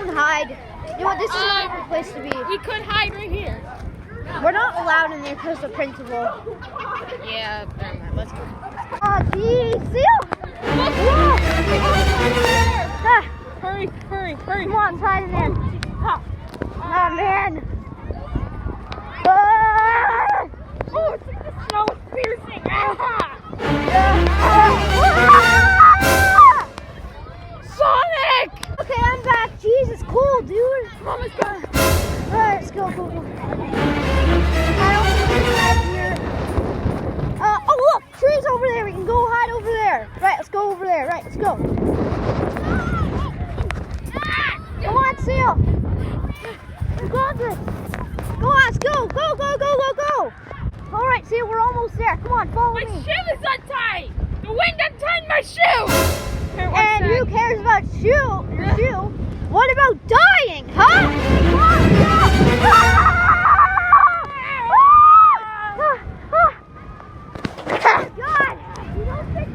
can hide. You know what? This is a good place to be. We could hide right here. We're not allowed in there because the principal. Yeah, let's go. Gee, seal! Whoa! Hurry. Come on, hide in there. Oh, man. Oh, it's like the snow is piercing. Sonic! Okay, I'm back. Jeez, it's cool, dude. Come on, let's go. Alright, let's go. I don't think we can hide here. Oh, look! Trees over there. We can go hide over there. Right, let's go over there. Right, let's go. Come on, Seal. We got this. Go on, let's go. Go. Alright, Seal, we're almost there. Come on, follow me. My shoe is untied. The wind untied my shoe. Here, And who cares about your shoe? What about dying, huh? God,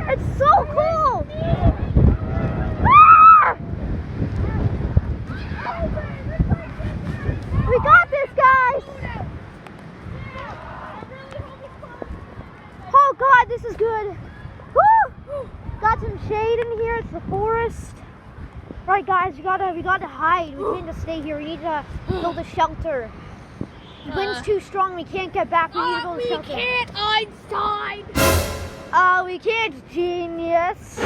it's so cool. We got this, guys. Oh God, this is good. Woo! Got some shade in here. It's the forest. Right, guys, we gotta hide. We can't just stay here. We need to build a shelter. The wind's too strong. We can't get back. We need to build a shelter. We can't, Einstein. We can't, genius.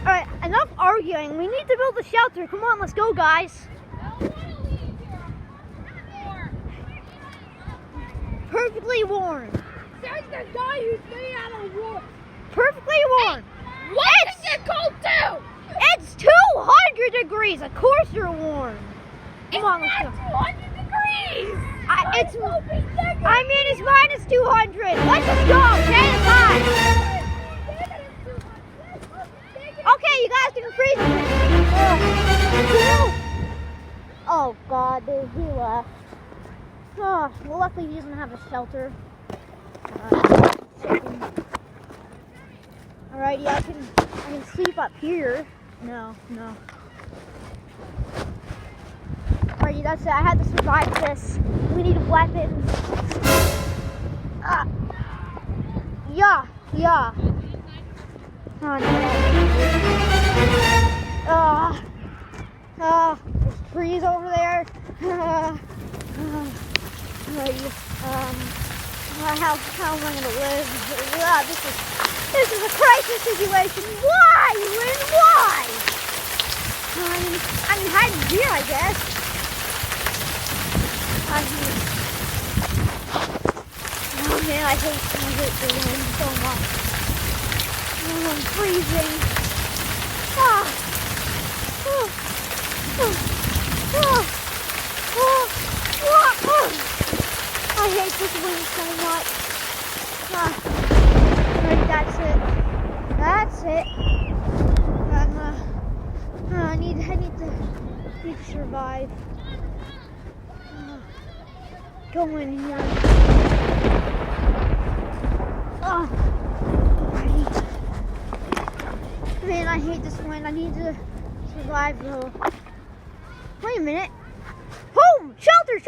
All right, enough arguing. We need to build a shelter. Come on, let's go, guys. Perfectly warm. There's the guy who's made out of wood. Perfectly warm. Hey, what is it cold too? It's 200 degrees. Of course you're warm. Come on, let's go. 200 degrees. It's minus 200. Let's just go. Stay inside. Okay, you guys can freeze. Oh God, he left. Oh, well, luckily he doesn't have a shelter. Alrighty, I can sleep up here. No. Alrighty, that's it. I had to survive this. We need weapons. Yeah. Oh no. There's trees over there. Alrighty. How am I gonna live? This is a crisis situation. Why, Lynn? Why? I mean, hiding here, I guess. Oh man, I hate the wind so much. I'm freezing. I hate this wind so much. Alright, that's it. I need to survive. Go in here. Man, I hate this wind. I need to survive though. Wait a minute. Home! Shelter!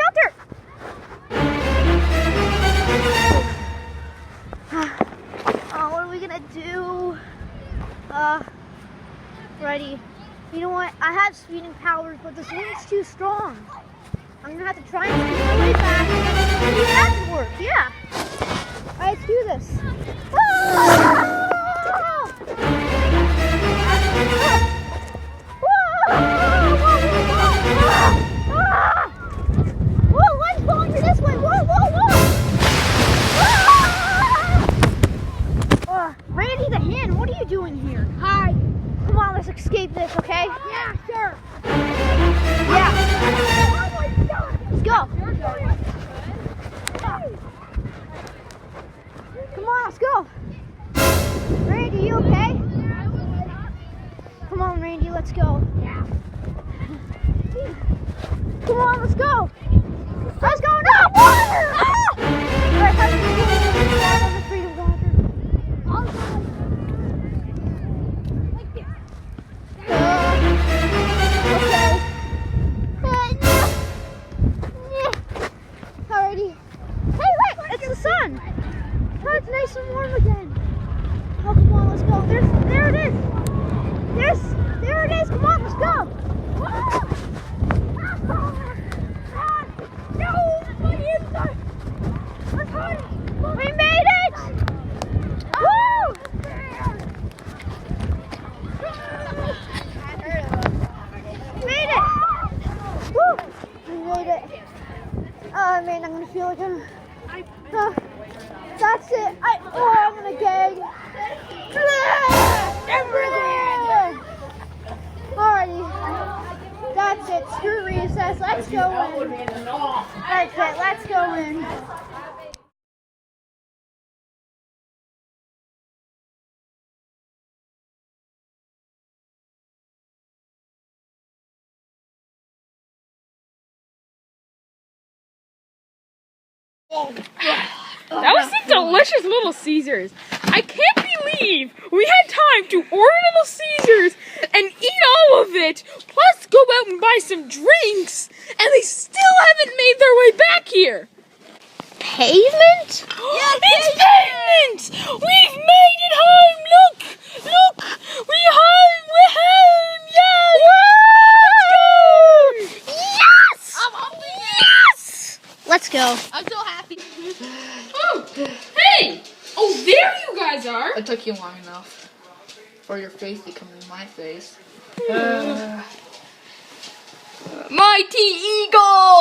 What are we gonna do? Ready. You know what? I have speeding powers, but this wind's too strong. I'm gonna have to try and speed my way back, and maybe that could work. Yeah. Alright, let's do this. Whoa, let's go into this way. Whoa. Randy the hen, what are you doing here? Hi. Come on, let's escape this, okay? Yeah, sure. Yeah. Let's go. Come on, let's go. Randy, you okay? Come on, Randy, let's go. Yeah. Come on, let's go. Let's go. No, water! Ah! Alright, how do you do it? I'm afraid of water. I'll go like this. man. I'm gonna feel like that's it. I'm gonna gag. Alrighty. That's it. Screw recess. Let's go in. That's it. Let's go in. That was some delicious Little Caesars. I can't believe we had time to order Little Caesars and eat all of it, plus go out and buy some drinks, and they still haven't made their way back here. Pavement? It's pavement! We've made it home! Look! Look! We're home! Yeah! Let's go! Yes! I'm home! Yes! Let's go. I'm so happy. Oh, hey! Oh, there you guys are. It took you long enough for your face to come in my face. Mighty Eagle!